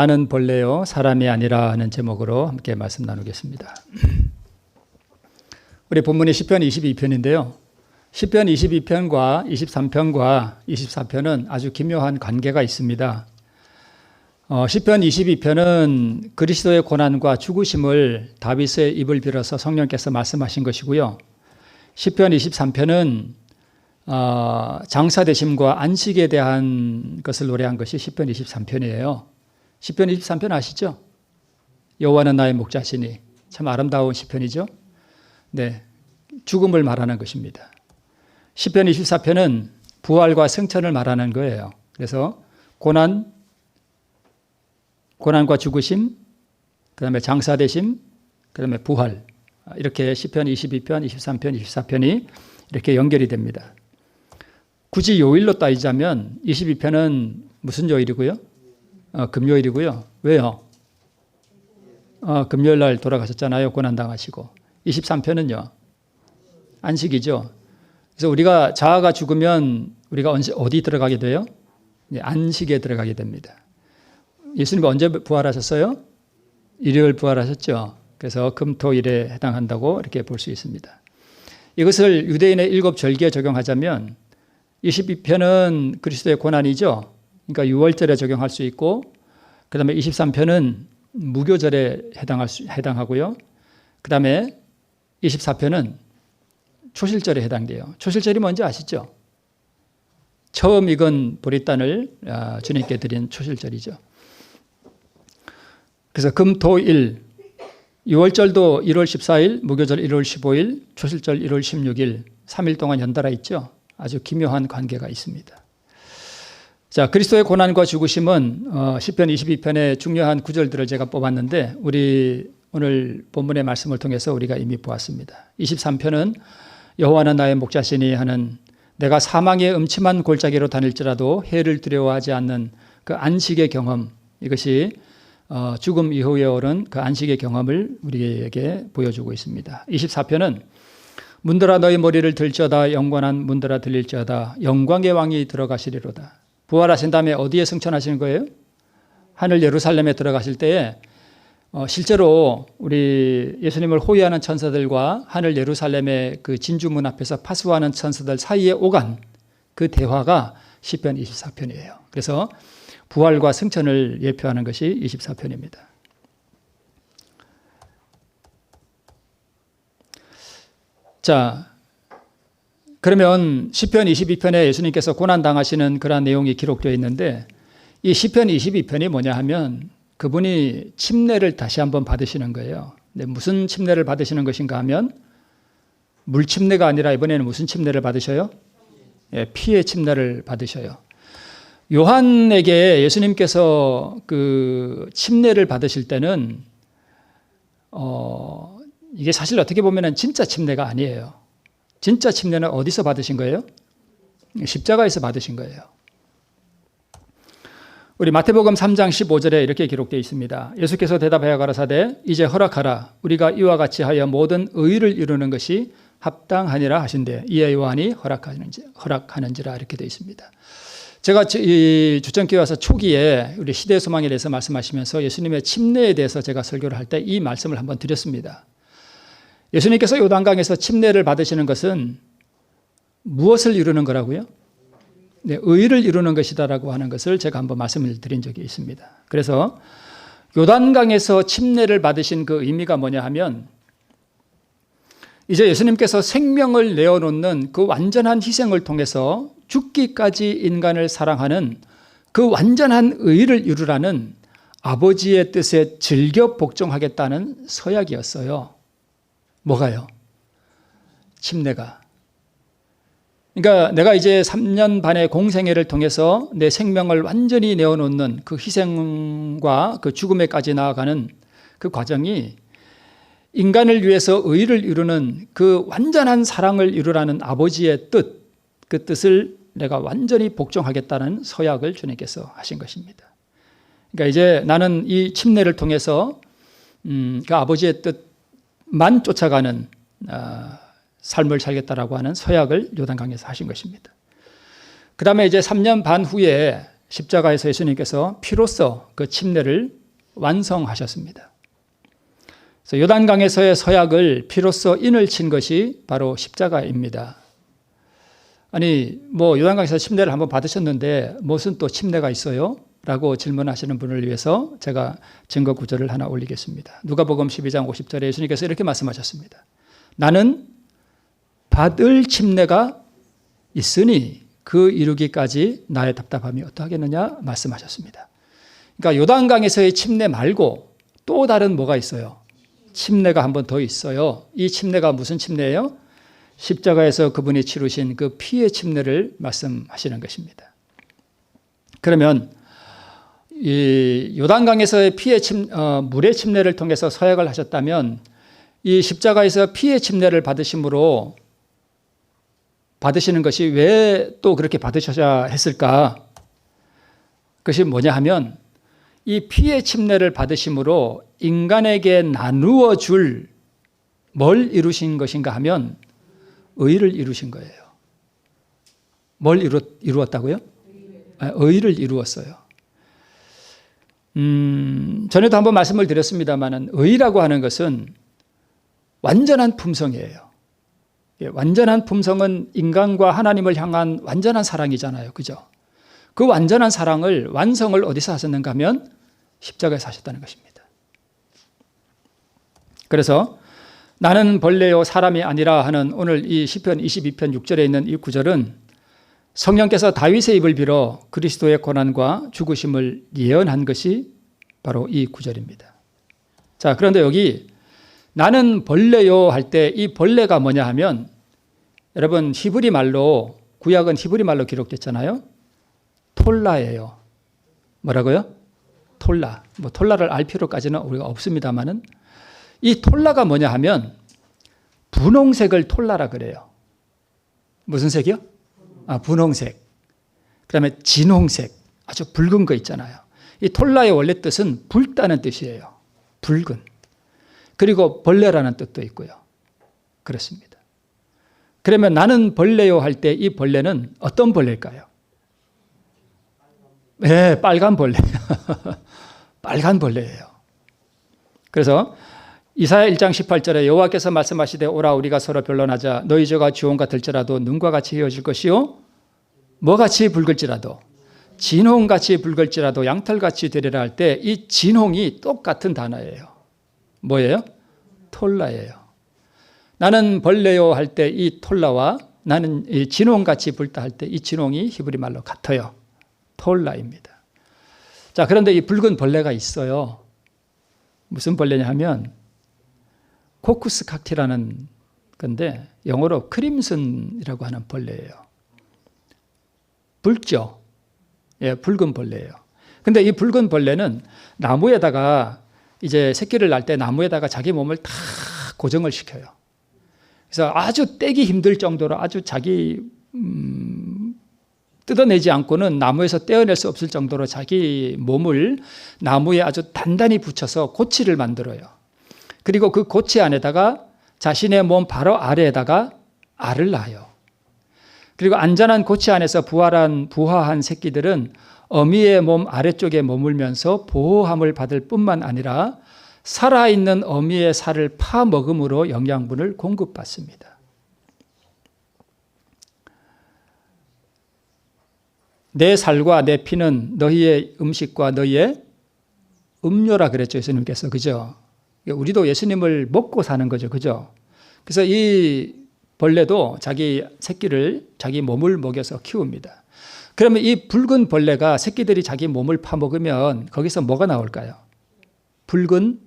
나는 본래요 사람이 아니라 하는 제목으로 함께 말씀 나누겠습니다. 우리 본문이 시편 22편인데요. 시편 22편과 23편과 24편은 아주 기묘한 관계가 있습니다. 시편 22편은 그리스도의 고난과 죽으심을 다윗의 입을 빌어서 성령께서 말씀하신 것이고요. 시편 23편은 장사되심과 안식에 대한 것을 노래한 것이 시편 23편이에요. 시편 23편 아시죠? 여호와는 나의 목자시니, 참 아름다운 시편이죠. 네, 죽음을 말하는 것입니다. 시편 24편은 부활과 승천을 말하는 거예요. 그래서 고난과 죽으심, 그 다음에 장사되심, 그 다음에 부활, 이렇게 시편 22편, 23편, 24편이 이렇게 연결이 됩니다. 굳이 요일로 따지자면 22편은 무슨 요일이고요? 금요일이고요. 왜요? 금요일 날 돌아가셨잖아요. 고난당하시고. 23편은요? 안식이죠. 그래서 우리가 자아가 죽으면 우리가 어디 들어가게 돼요? 안식에 들어가게 됩니다. 예수님 언제 부활하셨어요? 일요일 부활하셨죠. 그래서 금토일에 해당한다고 이렇게 볼 수 있습니다. 이것을 유대인의 7절기에 적용하자면 22편은 그리스도의 고난이죠. 그러니까 6월절에 적용할 수 있고, 그 다음에 23편은 무교절에 해당하고요. 그 다음에 24편은 초실절에 해당돼요. 초실절이 뭔지 아시죠? 처음 익은 보리단을 주님께 드린 초실절이죠. 그래서 금, 토, 일, 6월절도 1월 14일, 무교절 1월 15일, 초실절 1월 16일, 3일 동안 연달아 있죠. 아주 기묘한 관계가 있습니다. 자, 그리스도의 고난과 죽으심은 시편 22편의 중요한 구절들을 제가 뽑았는데 우리 오늘 본문의 말씀을 통해서 우리가 이미 보았습니다. 23편은 여호와는 나의 목자시니 하는, 내가 사망의 음침한 골짜기로 다닐지라도 해를 두려워하지 않는 그 안식의 경험, 이것이 죽음 이후에 오른 그 안식의 경험을 우리에게 보여주고 있습니다. 24편은 문들아 너희 머리를 들지어다, 영원한 문들아 들릴지어다, 영광의 왕이 들어가시리로다. 부활하신 다음에 어디에 승천하시는 거예요? 하늘 예루살렘에 들어가실 때에 실제로 우리 예수님을 호위하는 천사들과 하늘 예루살렘의 그 진주문 앞에서 파수하는 천사들 사이에 오간 그 대화가 시편 24편이에요. 그래서 부활과 승천을 예표하는 것이 24편입니다. 자, 그러면 시편 22편에 예수님께서 고난당하시는 그러한 내용이 기록되어 있는데, 이 시편 22편이 뭐냐 하면 그분이 침례를 다시 한번 받으시는 거예요. 근데 무슨 침례를 받으시는 것인가 하면 물침례가 아니라 이번에는 무슨 침례를 받으셔요? 피의 침례를 받으셔요. 요한에게 예수님께서 그 침례를 받으실 때는 이게 사실 어떻게 보면 진짜 침례가 아니에요. 진짜 침례는 어디서 받으신 거예요? 십자가에서 받으신 거예요. 우리 마태복음 3장 15절에 이렇게 기록되어 있습니다. 예수께서 대답하여 가라사대 이제 허락하라, 우리가 이와 같이 하여 모든 의를 이루는 것이 합당하니라 하신대 이에 요한이 허락하는지라, 이렇게 되어 있습니다. 제가 이 주정교회 와서 초기에 우리 시대의 소망에 대해서 말씀하시면서 예수님의 침례에 대해서 제가 설교를 할 때 이 말씀을 한번 드렸습니다. 예수님께서 요단강에서 침례를 받으시는 것은 무엇을 이루는 거라고요? 네, 의를 이루는 것이다라고 하는 것을 제가 한번 말씀을 드린 적이 있습니다. 그래서 요단강에서 침례를 받으신 그 의미가 뭐냐 하면, 이제 예수님께서 생명을 내어놓는 그 완전한 희생을 통해서 죽기까지 인간을 사랑하는 그 완전한 의를 이루라는 아버지의 뜻에 즐겨 복종하겠다는 서약이었어요. 뭐가요? 침례가. 그러니까 내가 이제 3년 반의 공생애를 통해서 내 생명을 완전히 내어놓는 그 희생과 그 죽음에까지 나아가는 그 과정이 인간을 위해서 의를 이루는 그 완전한 사랑을 이루라는 아버지의 뜻, 그 뜻을 내가 완전히 복종하겠다는 서약을 주님께서 하신 것입니다. 그러니까 이제 나는 이 침례를 통해서 그 아버지의 뜻만 쫓아가는 삶을 살겠다라고 하는 서약을 요단강에서 하신 것입니다. 그 다음에 이제 3년 반 후에 십자가에서 예수님께서 피로써 그 침례를 완성하셨습니다. 그래서 요단강에서의 서약을 피로써 인을 친 것이 바로 십자가입니다. 아니 요단강에서 침례를 한번 받으셨는데 무슨 또 침례가 있어요? 라고 질문하시는 분을 위해서 제가 증거 구절을 하나 올리겠습니다. 누가복음 12장 50절에 예수님께서 이렇게 말씀하셨습니다. 나는 받을 침례가 있으니 그 이루기까지 나의 답답함이 어떠하겠느냐 말씀하셨습니다. 그러니까 요단강에서의 침례 말고 또 다른 뭐가 있어요? 침례가 한 번 더 있어요. 이 침례가 무슨 침례예요? 십자가에서 그분이 치르신 그 피의 침례를 말씀하시는 것입니다. 그러면 이 요단강에서의 물의 침례를 통해서 서약을 하셨다면 이 십자가에서 피의 침례를 받으심으로 받으시는 것이 왜 또 그렇게 받으셔야 했을까? 그것이 뭐냐 하면 이 피의 침례를 받으심으로 인간에게 나누어 줄 뭘 이루신 것인가 하면 의를 이루신 거예요. 뭘 이루었다고요? 의를 이루었어요. 전에도 한번 말씀을 드렸습니다만 의라고 하는 것은 완전한 품성이에요. 완전한 품성은 인간과 하나님을 향한 완전한 사랑이잖아요. 그죠? 그 완전한 사랑을 완성을 어디서 하셨는가 하면 십자가에서 하셨다는 것입니다. 그래서 나는 벌레요 사람이 아니라 하는 오늘 이 시편 22편 6절에 있는 이 구절은 성령께서 다윗의 입을 빌어 그리스도의 고난과 죽으심을 예언한 것이 바로 이 구절입니다. 자, 그런데 여기 나는 벌레요 할 때 이 벌레가 뭐냐 하면 여러분 히브리 말로 구약은 히브리 말로 기록됐잖아요. 톨라예요. 뭐라고요? 톨라. 톨라를 알 필요까지는 우리가 없습니다만은 이 톨라가 뭐냐 하면 분홍색을 톨라라 그래요. 무슨 색이요? 분홍색. 그다음에 진홍색. 아주 붉은 거 있잖아요. 이 톨라의 원래 뜻은 붉다는 뜻이에요. 붉은. 그리고 벌레라는 뜻도 있고요. 그렇습니다. 그러면 나는 벌레요 할 때 이 벌레는 어떤 벌레일까요? 네, 빨간 벌레. 빨간 벌레예요. 그래서 이사야 1장 18절에 여호와께서 말씀하시되 오라 우리가 서로 변론하자 너희 죄가 주홍 같을지라도 눈과 같이 헤어질 것이요 뭐같이 붉을지라도 진홍같이 붉을지라도 양털같이 되리라 할 때 이 진홍이 똑같은 단어예요. 뭐예요? 톨라예요. 나는 벌레요 할 때 이 톨라와 나는 이 진홍같이 붉다 할 때 이 진홍이 히브리 말로 같아요. 톨라입니다. 자, 그런데 이 붉은 벌레가 있어요. 무슨 벌레냐 하면 코쿠스 칵티라는 건데 영어로 크림슨이라고 하는 벌레예요. 붉죠? 예, 붉은 벌레예요. 근데 이 붉은 벌레는 나무에다가 이제 새끼를 낳을 때 나무에다가 자기 몸을 다 고정을 시켜요. 그래서 아주 떼기 힘들 정도로 아주 자기 뜯어내지 않고는 나무에서 떼어낼 수 없을 정도로 자기 몸을 나무에 아주 단단히 붙여서 고치를 만들어요. 그리고 그 고치 안에다가 자신의 몸 바로 아래에다가 알을 낳아요. 그리고 안전한 고치 안에서 부화한 새끼들은 어미의 몸 아래쪽에 머물면서 보호함을 받을 뿐만 아니라 살아있는 어미의 살을 파먹음으로 영양분을 공급받습니다. 내 살과 내 피는 너희의 음식과 너희의 음료라 그랬죠. 예수님께서. 그죠? 우리도 예수님을 먹고 사는 거죠. 그죠? 그래서 이 벌레도 자기 새끼를 자기 몸을 먹여서 키웁니다. 그러면 이 붉은 벌레가 새끼들이 자기 몸을 파먹으면 거기서 뭐가 나올까요? 붉은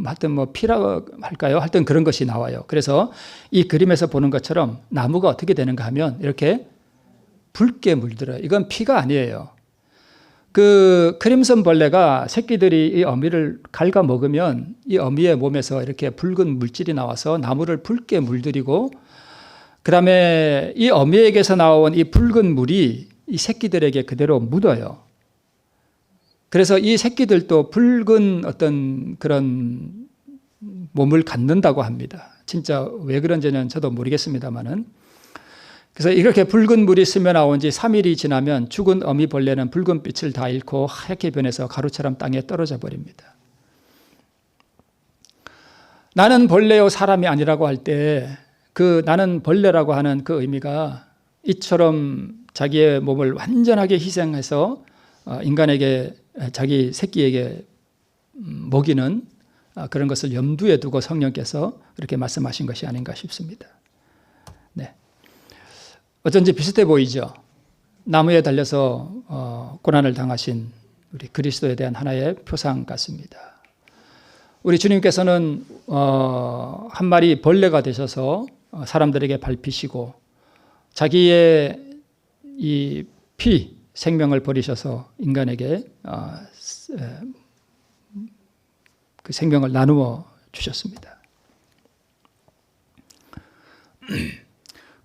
하여튼 피라고 할까요? 하여튼 그런 것이 나와요. 그래서 이 그림에서 보는 것처럼 나무가 어떻게 되는가 하면 이렇게 붉게 물들어요. 이건 피가 아니에요. 그 크림슨 벌레가 새끼들이 이 어미를 갉아 먹으면 이 어미의 몸에서 이렇게 붉은 물질이 나와서 나무를 붉게 물들이고 그다음에 이 어미에게서 나온 이 붉은 물이 이 새끼들에게 그대로 묻어요. 그래서 이 새끼들도 붉은 어떤 그런 몸을 갖는다고 합니다. 진짜 왜 그런지는 저도 모르겠습니다만은. 그래서 이렇게 붉은 물이 스며나온 지 3일이 지나면 죽은 어미 벌레는 붉은 빛을 다 잃고 하얗게 변해서 가루처럼 땅에 떨어져 버립니다. 나는 벌레요 사람이 아니라고 할 때 그 나는 벌레라고 하는 그 의미가 이처럼 자기의 몸을 완전하게 희생해서 인간에게 자기 새끼에게 먹이는 그런 것을 염두에 두고 성령께서 그렇게 말씀하신 것이 아닌가 싶습니다. 네. 어쩐지 비슷해 보이죠. 나무에 달려서 고난을 당하신 우리 그리스도에 대한 하나의 표상 같습니다. 우리 주님께서는 한 마리 벌레가 되셔서 사람들에게 밟히시고 자기의 이 피 생명을 버리셔서 인간에게 그 생명을 나누어 주셨습니다.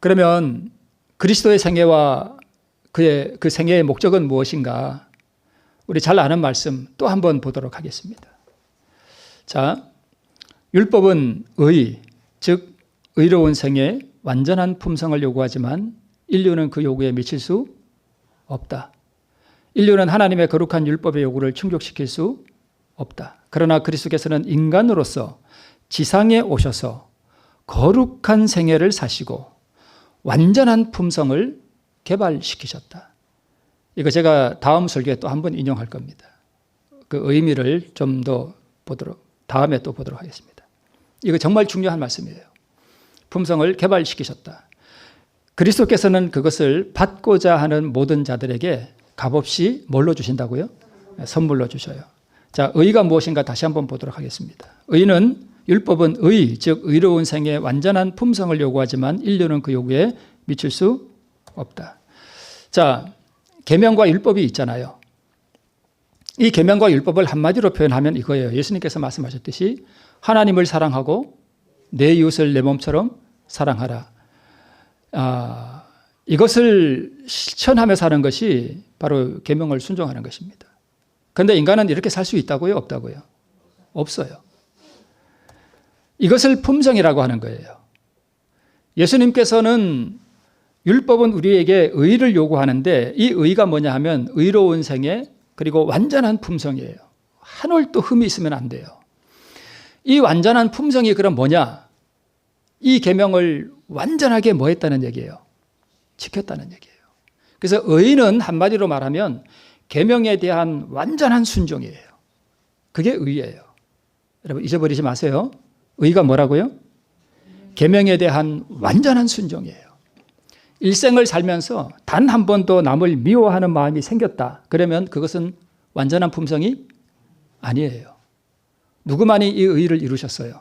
그러면 그리스도의 생애와 그의 그 생애의 목적은 무엇인가? 우리 잘 아는 말씀 또 한번 보도록 하겠습니다. 자, 율법은 의, 즉 의로운 생애, 완전한 품성을 요구하지만 인류는 그 요구에 미칠 수 없다. 인류는 하나님의 거룩한 율법의 요구를 충족시킬 수 없다. 그러나 그리스도께서는 인간으로서 지상에 오셔서 거룩한 생애를 사시고 완전한 품성을 개발시키셨다. 이거 제가 다음 설교에 또 한 번 인용할 겁니다. 그 의미를 좀 더 다음에 또 보도록 하겠습니다. 이거 정말 중요한 말씀이에요. 품성을 개발시키셨다. 그리스도께서는 그것을 받고자 하는 모든 자들에게 값없이 뭘로 주신다고요? 선물로 주셔요. 자, 의가 무엇인가 다시 한번 보도록 하겠습니다. 의는 율법은 의, 즉 의로운 생의 완전한 품성을 요구하지만 인류는 그 요구에 미칠 수 없다. 자, 계명과 율법이 있잖아요. 이 계명과 율법을 한마디로 표현하면 이거예요. 예수님께서 말씀하셨듯이 하나님을 사랑하고 내 이웃을 내 몸처럼 사랑하라. 이것을 실천하며 사는 것이 바로 계명을 순종하는 것입니다. 그런데 인간은 이렇게 살 수 있다고요? 없다고요? 없어요. 이것을 품성이라고 하는 거예요. 예수님께서는 율법은 우리에게 의를 요구하는데 이 의가 뭐냐 하면 의로운 생애 그리고 완전한 품성이에요. 한 올도 흠이 있으면 안 돼요. 이 완전한 품성이 그럼 뭐냐? 이 계명을 완전하게 뭐 했다는 얘기예요? 지켰다는 얘기예요. 그래서 의는 한마디로 말하면 계명에 대한 완전한 순종이에요. 그게 의예요. 여러분 잊어버리지 마세요. 의가 뭐라고요? 계명에 대한 완전한 순종이에요. 일생을 살면서 단 한 번도 남을 미워하는 마음이 생겼다. 그러면 그것은 완전한 품성이 아니에요. 누구만이 이 의를 이루셨어요?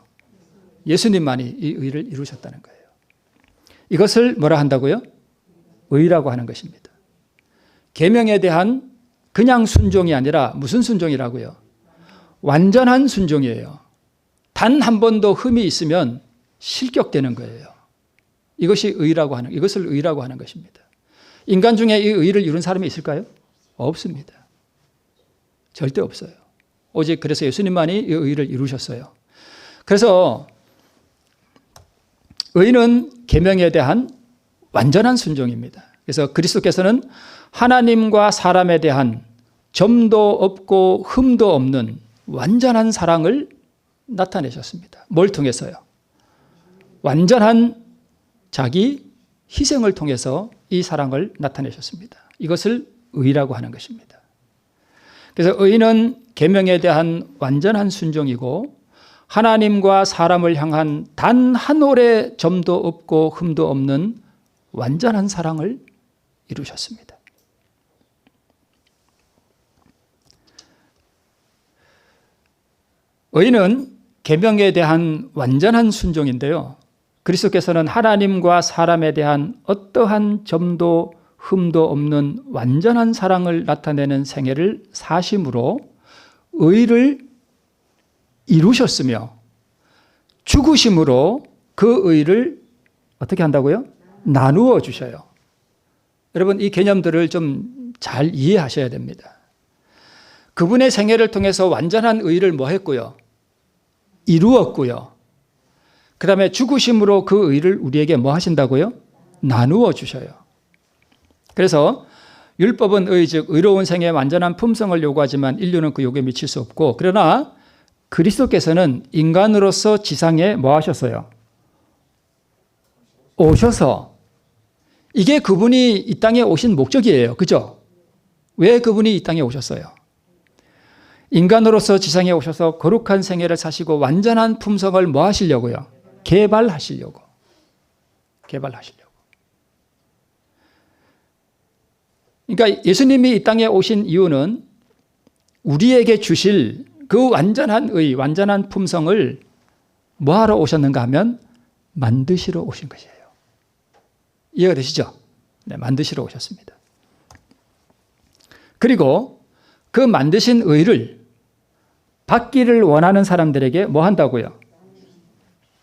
예수님만이 이 의를 이루셨다는 거예요. 이것을 뭐라 한다고요? 의라고 하는 것입니다. 계명에 대한 그냥 순종이 아니라 무슨 순종이라고요? 완전한 순종이에요. 단 한 번도 흠이 있으면 실격되는 거예요. 이것이 의라고 하는, 이것을 의라고 하는 것입니다. 인간 중에 이 의를 이룬 사람이 있을까요? 없습니다. 절대 없어요. 오직 그래서 예수님만이 이 의를 이루셨어요. 그래서 의는 계명에 대한 완전한 순종입니다. 그래서 그리스도께서는 하나님과 사람에 대한 점도 없고 흠도 없는 완전한 사랑을 나타내셨습니다. 뭘 통해서요? 완전한 자기 희생을 통해서 이 사랑을 나타내셨습니다. 이것을 의라고 하는 것입니다. 그래서 의는 계명에 대한 완전한 순종이고 하나님과 사람을 향한 단 한 올의 점도 없고 흠도 없는 완전한 사랑을 이루셨습니다. 의는 계명에 대한 완전한 순종인데요. 그리스도께서는 하나님과 사람에 대한 어떠한 점도 흠도 없는 완전한 사랑을 나타내는 생애를 사심으로 의를 이루셨으며 죽으심으로 그 의를 어떻게 한다고요? 나누어 주셔요. 여러분 이 개념들을 좀 잘 이해하셔야 됩니다. 그분의 생애를 통해서 완전한 의를 뭐 했고요? 이루었고요. 그 다음에 죽으심으로 그 의를 우리에게 뭐 하신다고요? 나누어 주셔요. 그래서 율법은 의, 즉 의로운 생의 완전한 품성을 요구하지만 인류는 그 요구에 미칠 수 없고, 그러나 그리스도께서는 인간으로서 지상에 뭐 하셨어요? 오셔서, 이게 그분이 이 땅에 오신 목적이에요. 그죠? 왜 그분이 이 땅에 오셨어요? 인간으로서 지상에 오셔서 거룩한 생애를 사시고 완전한 품성을 뭐 하시려고요? 개발하시려고. 그러니까 예수님이 이 땅에 오신 이유는 우리에게 주실 그 완전한 의, 완전한 품성을 뭐 하러 오셨는가 하면 만드시러 오신 것이에요. 이해가 되시죠? 네, 만드시러 오셨습니다. 그리고 그 만드신 의를 받기를 원하는 사람들에게 뭐 한다고요?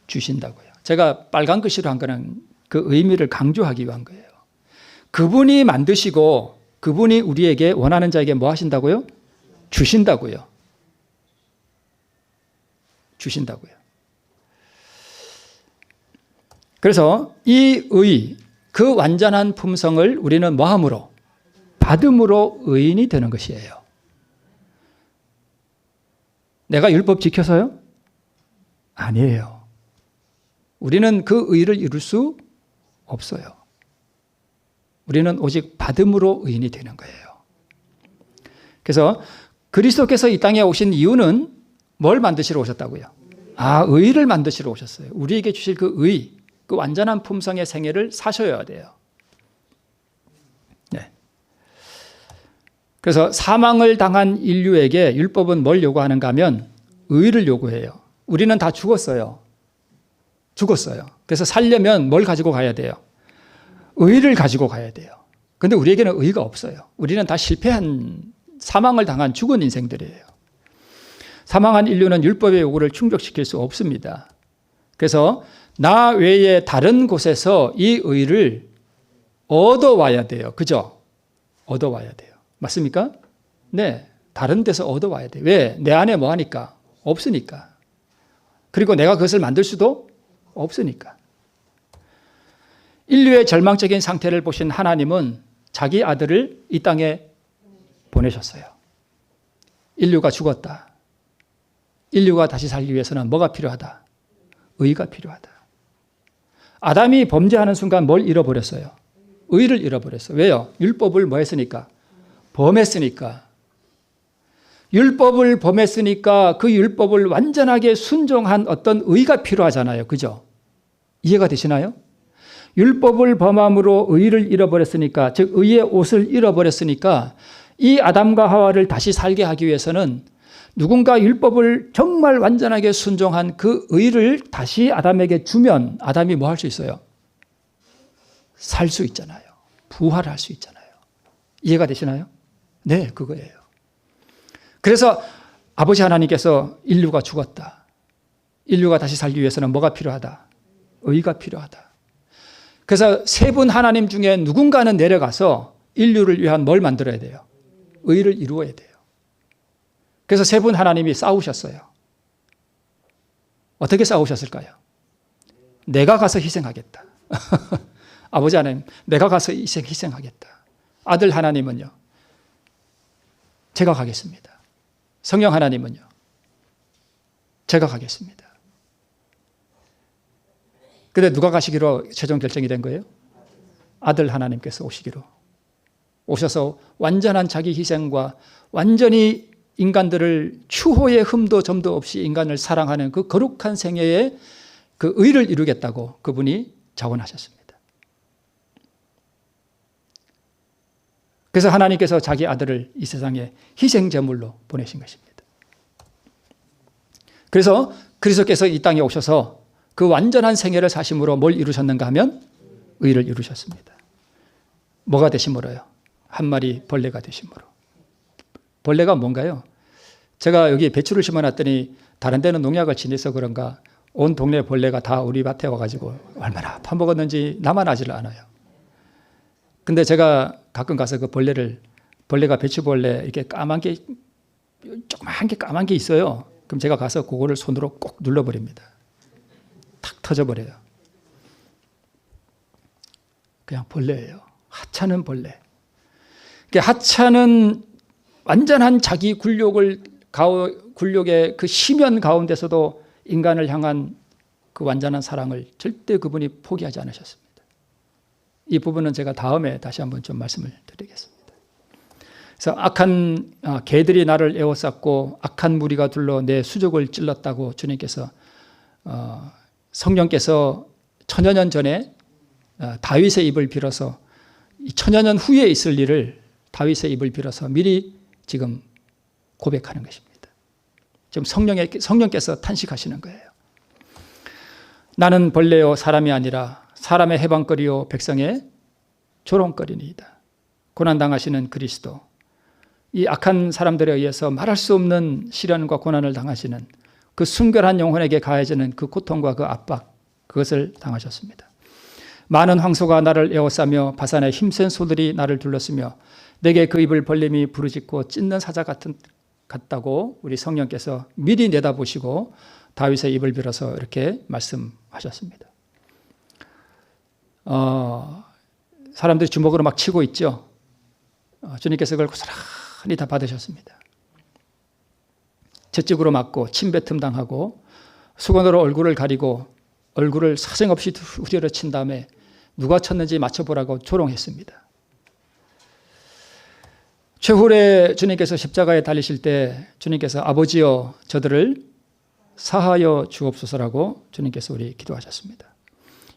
주신다고요. 제가 빨간 글씨로 한 거는 그 의미를 강조하기 위한 거예요. 그분이 만드시고 그분이 우리에게 원하는 자에게 뭐 하신다고요? 주신다고요. 그래서 이 의, 그 완전한 품성을 우리는 뭐 함으로? 받음으로 의인이 되는 것이에요. 내가 율법 지켜서요? 아니에요. 우리는 그 의를 이룰 수 없어요. 우리는 오직 받음으로 의인이 되는 거예요. 그래서 그리스도께서 이 땅에 오신 이유는 뭘 만드시러 오셨다고요? 의를 만드시러 오셨어요. 우리에게 주실 그 의, 그 완전한 품성의 생애를 사셔야 돼요. 네. 그래서 사망을 당한 인류에게 율법은 뭘 요구하는가 하면 의를 요구해요. 우리는 다 죽었어요. 그래서 살려면 뭘 가지고 가야 돼요? 의를 가지고 가야 돼요. 그런데 우리에게는 의가 없어요. 우리는 다 실패한, 사망을 당한 죽은 인생들이에요. 사망한 인류는 율법의 요구를 충족시킬 수 없습니다. 그래서 나 외에 다른 곳에서 이 의를 얻어와야 돼요. 그죠? 얻어와야 돼요. 맞습니까? 네. 다른 데서 얻어와야 돼요. 왜? 내 안에 뭐 하니까? 없으니까. 그리고 내가 그것을 만들 수도 없으니까. 인류의 절망적인 상태를 보신 하나님은 자기 아들을 이 땅에 보내셨어요. 인류가 죽었다. 인류가 다시 살기 위해서는 뭐가 필요하다? 의가 필요하다. 아담이 범죄하는 순간 뭘 잃어버렸어요? 의를 잃어버렸어요. 왜요? 율법을 뭐 했으니까? 범했으니까. 율법을 범했으니까 그 율법을 완전하게 순종한 어떤 의가 필요하잖아요. 그죠? 이해가 되시나요? 율법을 범함으로 의를 잃어버렸으니까, 즉 의의 옷을 잃어버렸으니까 이 아담과 하와를 다시 살게 하기 위해서는 누군가 율법을 정말 완전하게 순종한 그 의를 다시 아담에게 주면 아담이 뭐 할 수 있어요? 살 수 있잖아요. 부활할 수 있잖아요. 이해가 되시나요? 네, 그거예요. 그래서 아버지 하나님께서 인류가 죽었다. 인류가 다시 살기 위해서는 뭐가 필요하다? 의가 필요하다. 그래서 세 분 하나님 중에 누군가는 내려가서 인류를 위한 뭘 만들어야 돼요? 의를 이루어야 돼요. 그래서 세 분 하나님이 싸우셨어요. 어떻게 싸우셨을까요? 내가 가서 희생하겠다. 아버지 하나님, 내가 가서 희생하겠다. 아들 하나님은요, 제가 가겠습니다. 성령 하나님은요, 제가 가겠습니다. 근데 누가 가시기로 최종 결정이 된 거예요? 아들 하나님께서 오시기로. 오셔서 완전한 자기 희생과 완전히 인간들을 추호의 흠도 점도 없이 인간을 사랑하는 그 거룩한 생애의 그 의를 이루겠다고 그분이 자원하셨습니다. 그래서 하나님께서 자기 아들을 이 세상에 희생제물로 보내신 것입니다. 그래서 그리스도께서 이 땅에 오셔서 그 완전한 생애를 사심으로 뭘 이루셨는가 하면 의를 이루셨습니다. 뭐가 되심으로요? 한 마리 벌레가 되심으로. 벌레가 뭔가요? 제가 여기 배추를 심어놨더니 다른 데는 농약을 지내서 그런가 온 동네 벌레가 다 우리 밭에 와가지고 얼마나 파먹었는지 나만 아지를 않아요. 근데 제가 가끔 가서 그 벌레가 배추벌레 이렇게 까만 게, 조그만 게 까만 게 있어요. 그럼 제가 가서 그거를 손으로 꼭 눌러버립니다. 탁 터져버려요. 그냥 벌레예요. 하찮은 벌레. 하찮은 완전한 자기 굴욕의 그 심연 가운데서도 인간을 향한 그 완전한 사랑을 절대 그분이 포기하지 않으셨습니다. 이 부분은 제가 다음에 다시 한번 좀 말씀을 드리겠습니다. 그래서 악한 개들이 나를 에워쌌고 악한 무리가 둘러 내 수족을 찔렀다고 주님께서 성령께서 천여 년 전에 다윗의 입을 빌어서 천여 년 후에 있을 일을 다윗의 입을 빌어서 미리 지금 고백하는 것입니다. 지금 성령께서 탄식하시는 거예요. 나는 벌레요 사람이 아니라 사람의 해방거리요 백성의 조롱거리니이다. 고난당하시는 그리스도, 이 악한 사람들에 의해서 말할 수 없는 시련과 고난을 당하시는 그 순결한 영혼에게 가해지는 그 고통과 그 압박, 그것을 당하셨습니다. 많은 황소가 나를 에워싸며 바산의 힘센 소들이 나를 둘렀으며 내게 그 입을 벌림이 부르짖고 찢는 사자 같다고 우리 성령께서 미리 내다보시고 다윗의 입을 빌어서 이렇게 말씀하셨습니다. 사람들이 주먹으로 막 치고 있죠. 주님께서 그걸 고스란히 다 받으셨습니다. 채찍으로 맞고 침뱉음 당하고 수건으로 얼굴을 가리고 얼굴을 사정없이 후려를 친 다음에 누가 쳤는지 맞춰보라고 조롱했습니다. 최후에 주님께서 십자가에 달리실 때 주님께서 아버지여 저들을 사하여 주옵소서라고 주님께서 우리 기도하셨습니다.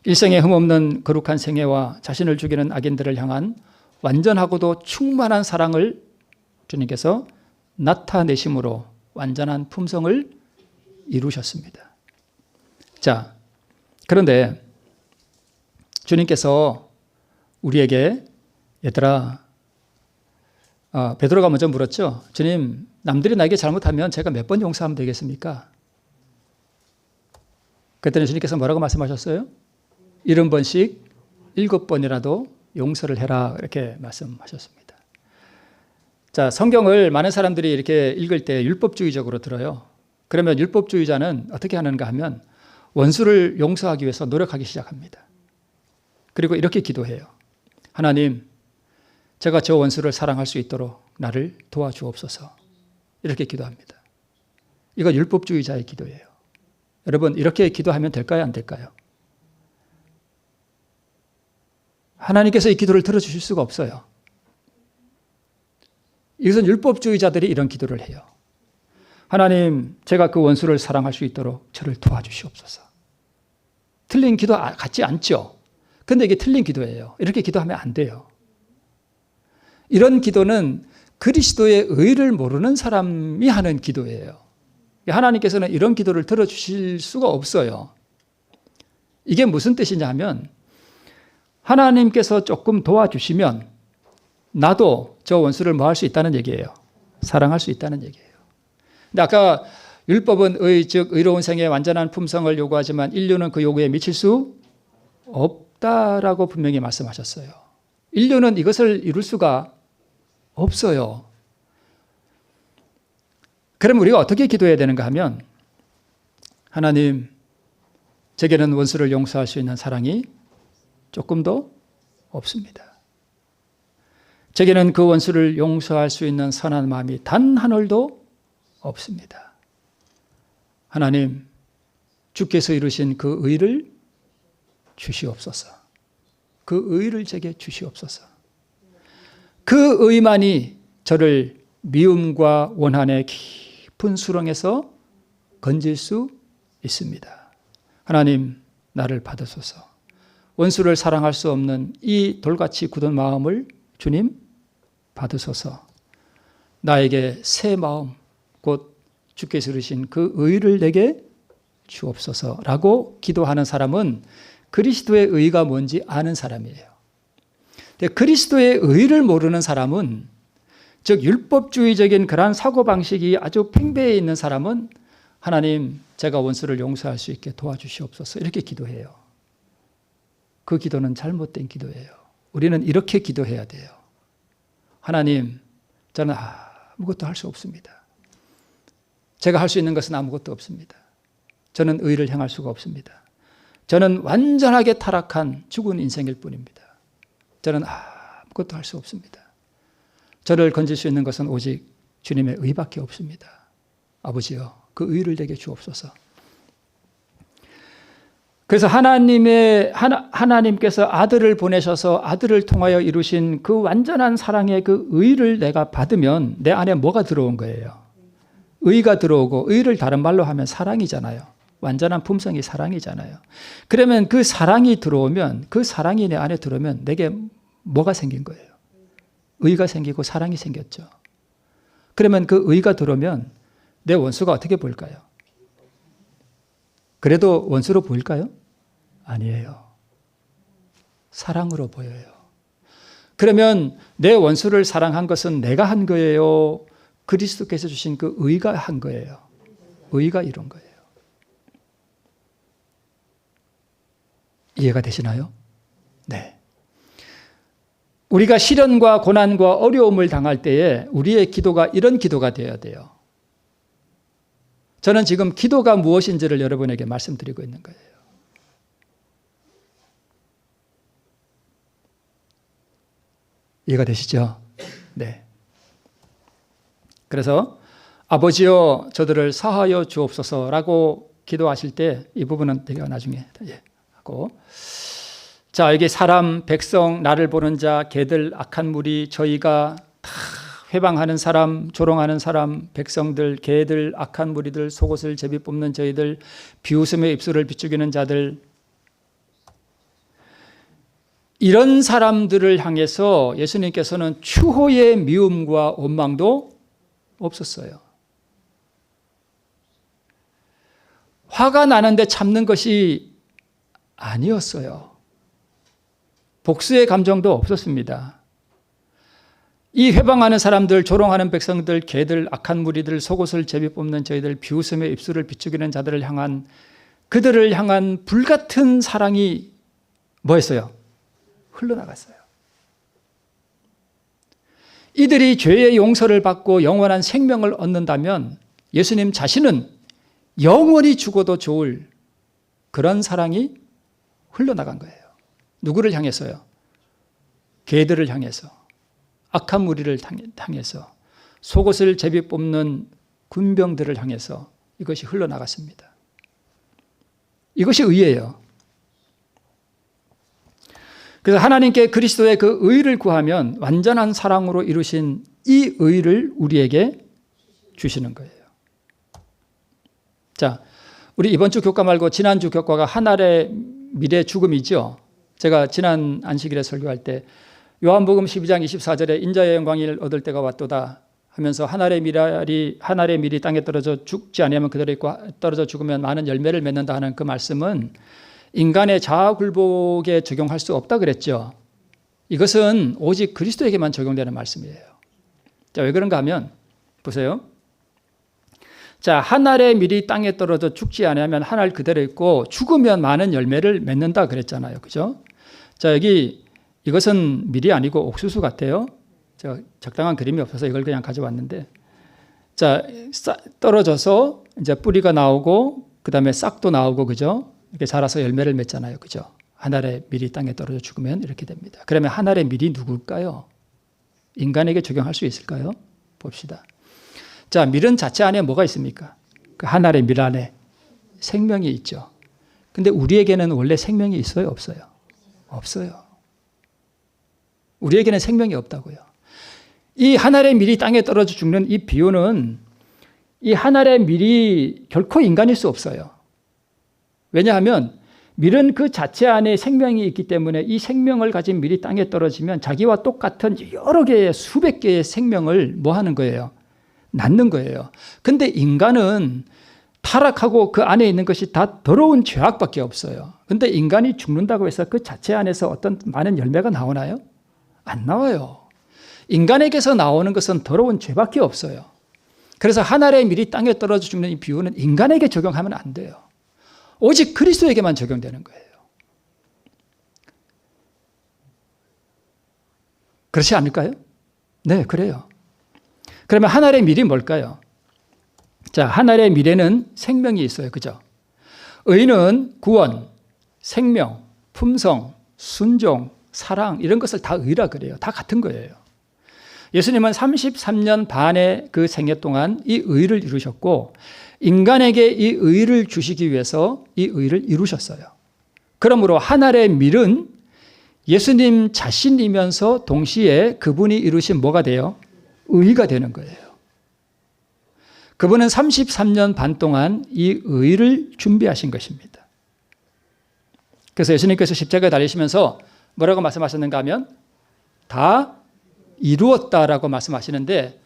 일생에 흠없는 거룩한 생애와 자신을 죽이는 악인들을 향한 완전하고도 충만한 사랑을 주님께서 나타내심으로 완전한 품성을 이루셨습니다. 자, 그런데 주님께서 우리에게 얘들아, 베드로가 먼저 물었죠. 주님, 남들이 나에게 잘못하면 제가 몇 번 용서하면 되겠습니까? 그랬더니 주님께서 뭐라고 말씀하셨어요? 70번씩 7번이라도 용서를 해라, 이렇게 말씀하셨습니다. 자, 성경을 많은 사람들이 이렇게 읽을 때 율법주의적으로 들어요. 그러면 율법주의자는 어떻게 하는가 하면 원수를 용서하기 위해서 노력하기 시작합니다. 그리고 이렇게 기도해요. 하나님, 제가 저 원수를 사랑할 수 있도록 나를 도와주옵소서. 이렇게 기도합니다. 이거 율법주의자의 기도예요. 여러분, 이렇게 기도하면 될까요? 안 될까요? 하나님께서 이 기도를 들어주실 수가 없어요. 이것은 율법주의자들이 이런 기도를 해요. 하나님, 제가 그 원수를 사랑할 수 있도록 저를 도와주시옵소서. 틀린 기도 같지 않죠? 근데 이게 틀린 기도예요. 이렇게 기도하면 안 돼요. 이런 기도는 그리스도의 의를 모르는 사람이 하는 기도예요. 하나님께서는 이런 기도를 들어주실 수가 없어요. 이게 무슨 뜻이냐 하면 하나님께서 조금 도와주시면 나도 저 원수를 뭐 할 수 있다는 얘기예요. 사랑할 수 있다는 얘기예요. 근데 아까 율법은 즉 의로운 생애의 완전한 품성을 요구하지만 인류는 그 요구에 미칠 수 없다라고 분명히 말씀하셨어요. 인류는 이것을 이룰 수가 없어요. 그럼 우리가 어떻게 기도해야 되는가 하면 하나님, 제게는 원수를 용서할 수 있는 사랑이 조금도 없습니다. 제게는 그 원수를 용서할 수 있는 선한 마음이 단 한 올도 없습니다. 하나님, 주께서 이루신 그 의를 주시옵소서. 그 의를 제게 주시옵소서. 그 의만이 저를 미움과 원한의 깊은 수렁에서 건질 수 있습니다. 하나님, 나를 받으소서. 원수를 사랑할 수 없는 이 돌같이 굳은 마음을 주님 받으소서. 나에게 새 마음, 곧 주께서 이루신 그 의를 내게 주옵소서라고 기도하는 사람은 그리스도의 의가 뭔지 아는 사람이에요. 근데 그리스도의 의를 모르는 사람은, 즉 율법주의적인 그러한 사고방식이 아주 팽배해 있는 사람은 하나님, 제가 원수를 용서할 수 있게 도와주시옵소서 이렇게 기도해요. 그 기도는 잘못된 기도예요. 우리는 이렇게 기도해야 돼요. 하나님, 저는 아무것도 할 수 없습니다. 제가 할 수 있는 것은 아무것도 없습니다. 저는 의를 행할 수가 없습니다. 저는 완전하게 타락한 죽은 인생일 뿐입니다. 저는 아무것도 할 수 없습니다. 저를 건질 수 있는 것은 오직 주님의 의밖에 없습니다. 아버지여, 그 의를 내게 주옵소서. 그래서 하나님께서 아들을 보내셔서 아들을 통하여 이루신 그 완전한 사랑의 그 의를 내가 받으면 내 안에 뭐가 들어온 거예요? 의가 들어오고, 의를 다른 말로 하면 사랑이잖아요. 완전한 품성이 사랑이잖아요. 그러면 그 사랑이 들어오면, 그 사랑이 내 안에 들어오면 내게 뭐가 생긴 거예요? 의가 생기고 사랑이 생겼죠. 그러면 그 의가 들어오면 내 원수가 어떻게 보일까요? 그래도 원수로 보일까요? 아니에요. 사랑으로 보여요. 그러면 내 원수를 사랑한 것은 내가 한 거예요? 그리스도께서 주신 그 의가 한 거예요? 의가 이룬 거예요. 이해가 되시나요? 네. 우리가 시련과 고난과 어려움을 당할 때에 우리의 기도가 이런 기도가 되어야 돼요. 저는 지금 기도가 무엇인지를 여러분에게 말씀드리고 있는 거예요. 이해가 되시죠? 네. 그래서 아버지여 저들을 사하여 주옵소서라고 기도하실 때 이 부분은 제가 나중에 하고, 자, 여기 사람, 백성, 나를 보는 자, 개들, 악한 무리, 저희가 다 회방하는 사람, 조롱하는 사람, 백성들, 개들, 악한 무리들, 속옷을 제비 뽑는 저희들, 비웃음의 입술을 비추기는 자들, 이런 사람들을 향해서 예수님께서는 추호의 미움과 원망도 없었어요. 화가 나는데 참는 것이 아니었어요. 복수의 감정도 없었습니다. 이 회방하는 사람들, 조롱하는 백성들, 개들, 악한 무리들, 속옷을 제비 뽑는 저희들, 비웃음의 입술을 비추기는 자들을 향한, 그들을 향한 불같은 사랑이 뭐였어요? 흘러나갔어요. 이들이 죄의 용서를 받고 영원한 생명을 얻는다면 예수님 자신은 영원히 죽어도 좋을 그런 사랑이 흘러나간 거예요. 누구를 향해서요? 개들을 향해서, 악한 무리를 향해서, 속옷을 제비 뽑는 군병들을 향해서 이것이 흘러나갔습니다. 이것이 의예요. 그래서 하나님께 그리스도의 그 의를 구하면 완전한 사랑으로 이루신 이 의를 우리에게 주시는 거예요. 자, 우리 이번 주 교과 말고 지난주 교과가 하늘의 미래 죽음이죠. 제가 지난 안식일에 설교할 때 요한복음 12장 24절에 인자의 영광을 얻을 때가 왔도다 하면서 하늘의 밀이 땅에 떨어져 죽지 아니하면 그대로 있고 떨어져 죽으면 많은 열매를 맺는다 하는 그 말씀은 인간의 자아 굴복에 적용할 수 없다 그랬죠. 이것은 오직 그리스도에게만 적용되는 말씀이에요. 자, 왜 그런가 하면 보세요. 자, 하늘의 밀이 땅에 떨어져 죽지 않으면 하늘 그대로 있고 죽으면 많은 열매를 맺는다 그랬잖아요. 그죠? 자, 여기 이것은 밀이 아니고 옥수수 같아요. 제가 적당한 그림이 없어서 이걸 그냥 가져왔는데, 자, 떨어져서 이제 뿌리가 나오고 그다음에 싹도 나오고, 그죠? 이렇게 자라서 열매를 맺잖아요. 그죠? 하늘의 밀이 땅에 떨어져 죽으면 이렇게 됩니다. 그러면 하늘의 밀이 누굴까요? 인간에게 적용할 수 있을까요? 봅시다. 자, 밀은 자체 안에 뭐가 있습니까? 그 하늘의 밀 안에 생명이 있죠. 근데 우리에게는 원래 생명이 있어요? 없어요? 없어요. 우리에게는 생명이 없다고요. 이 하늘의 밀이 땅에 떨어져 죽는 이 비유는 이 하늘의 밀이 결코 인간일 수 없어요. 왜냐하면 밀은 그 자체 안에 생명이 있기 때문에 이 생명을 가진 밀이 땅에 떨어지면 자기와 똑같은 여러 개의 수백 개의 생명을 뭐 하는 거예요? 낳는 거예요. 근데 인간은 타락하고 그 안에 있는 것이 다 더러운 죄악밖에 없어요. 근데 인간이 죽는다고 해서 그 자체 안에서 어떤 많은 열매가 나오나요? 안 나와요. 인간에게서 나오는 것은 더러운 죄밖에 없어요. 그래서 하늘의 밀이 땅에 떨어져 죽는 이 비유는 인간에게 적용하면 안 돼요. 오직 그리스도에게만 적용되는 거예요. 그렇지 않을까요? 네, 그래요. 그러면 하늘의 밀이 뭘까요? 자, 하늘의 밀에는 생명이 있어요. 그죠? 의는 구원, 생명, 품성, 순종, 사랑 이런 것을 다 의라 그래요. 다 같은 거예요. 예수님은 33년 반의 그 생애 동안 이 의를 이루셨고 인간에게 이 의를 주시기 위해서 이 의를 이루셨어요. 그러므로 하늘의 밀은 예수님 자신이면서 동시에 그분이 이루신 뭐가 돼요? 의가 되는 거예요. 그분은 33년 반 동안 이 의를 준비하신 것입니다. 그래서 예수님께서 십자가에 달리시면서 뭐라고 말씀하셨는가 하면 다 이루었다라고 말씀하시는데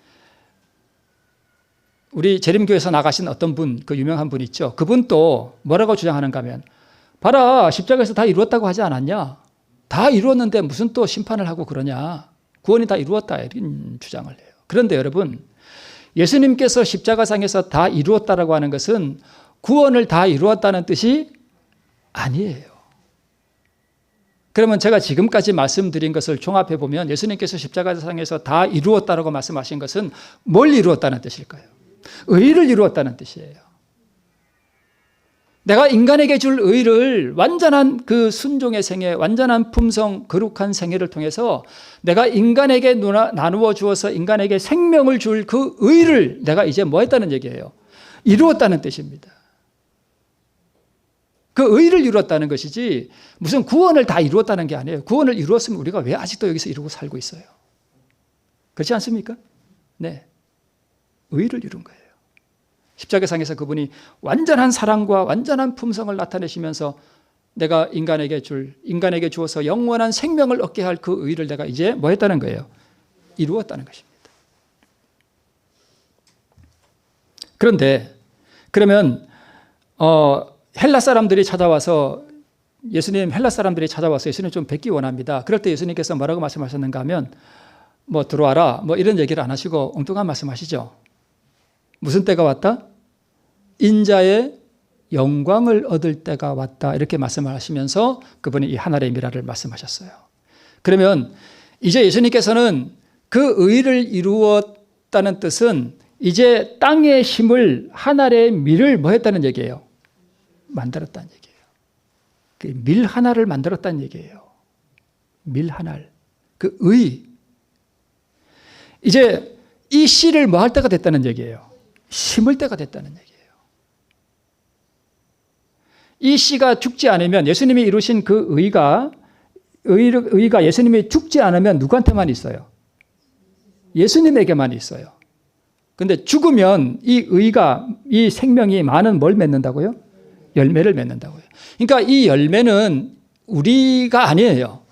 우리 재림교에서 나가신 어떤 분, 그 유명한 분 있죠. 그분도 뭐라고 주장하는가 하면 봐라, 십자가에서 다 이루었다고 하지 않았냐? 다 이루었는데 무슨 또 심판을 하고 그러냐? 구원이 다 이루었다 이런 주장을 해요. 그런데 여러분, 예수님께서 십자가상에서 다 이루었다라고 하는 것은 구원을 다 이루었다는 뜻이 아니에요. 그러면 제가 지금까지 말씀드린 것을 종합해 보면 예수님께서 십자가상에서 다 이루었다라고 말씀하신 것은 뭘 이루었다는 뜻일까요? 의를 이루었다는 뜻이에요. 내가 인간에게 줄 의를 완전한 그 순종의 생애, 완전한 품성, 거룩한 생애를 통해서 내가 인간에게 나누어 주어서 인간에게 생명을 줄 그 의를 내가 이제 뭐 했다는 얘기예요? 이루었다는 뜻입니다. 그 의를 이루었다는 것이지 무슨 구원을 다 이루었다는 게 아니에요. 구원을 이루었으면 우리가 왜 아직도 여기서 이루고 살고 있어요? 그렇지 않습니까? 네, 의를 이룬 거예요. 십자가상에서 그분이 완전한 사랑과 완전한 품성을 나타내시면서 내가 인간에게 주어서 영원한 생명을 얻게 할 그 의를 내가 이제 뭐 했다는 거예요? 이루었다는 것입니다. 그런데 그러면 헬라 사람들이 찾아와서 헬라 사람들이 찾아와서 예수님 좀 뵙기 원합니다. 그럴 때 예수님께서 뭐라고 말씀하셨는가 하면 뭐 들어와라 뭐 이런 얘기를 안 하시고 엉뚱한 말씀하시죠. 무슨 때가 왔다? 인자의 영광을 얻을 때가 왔다 이렇게 말씀을 하시면서 그분이 이 하늘의 미라를 말씀하셨어요. 그러면 이제 예수님께서는 그 의를 이루었다는 뜻은 이제 땅의 힘을 하늘의 밀을 뭐 했다는 얘기예요? 만들었다는 얘기예요. 그 밀 하나를 만들었다는 얘기예요. 밀 하나. 그 의. 이제 이 씨를 뭐 할 때가 됐다는 얘기예요? 심을 때가 됐다는 얘기예요. 이 씨가 죽지 않으면 예수님이 이루신 그 의가 예수님이 죽지 않으면 누구한테만 있어요? 예수님에게만 있어요. 그런데 죽으면 이 생명이 많은 뭘 맺는다고요? 열매를 맺는다고요. 그러니까 이 열매는 우리가 아니에요.